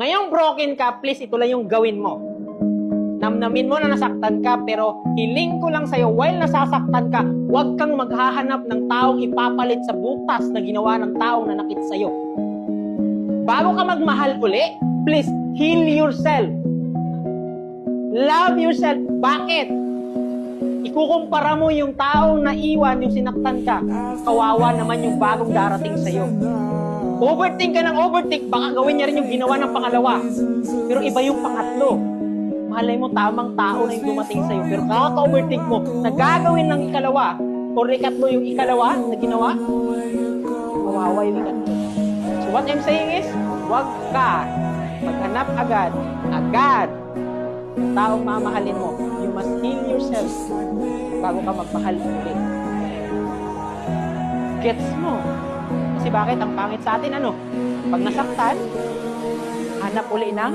Ngayong broken ka, please, ito lang yung gawin mo. Namnamin mo na nasaktan ka, pero hiling ko lang sa'yo, while nasasaktan ka, huwag kang maghahanap ng taong ipapalit sa butas na ginawa ng taong nanakit sa'yo. Bago ka magmahal uli, please, heal yourself. Love yourself. Bakit? Ikukumpara mo yung taong naiwan, yung sinaktan ka, kawawa naman yung bagong darating sa'yo. Overthink ka ng overthink, baka gawin niya rin yung ginawa ng pangalawa. Pero iba yung pangatlo. Malay mo, tamang tao na yung dumating sa'yo. Pero kaka-overthink mo, nagagawin ng ikalawa, o ikatlo yung ikalawa na ginawa, kawawa yung ikatlo. So what I'm saying is, huwag ka maghanap agad ng taong mamahalin mo. You must heal yourself bago ka magmahal ulit. Gets mo? Kasi bakit? Ang pangit sa atin, ano? Pag nasaktan, hanap uli ng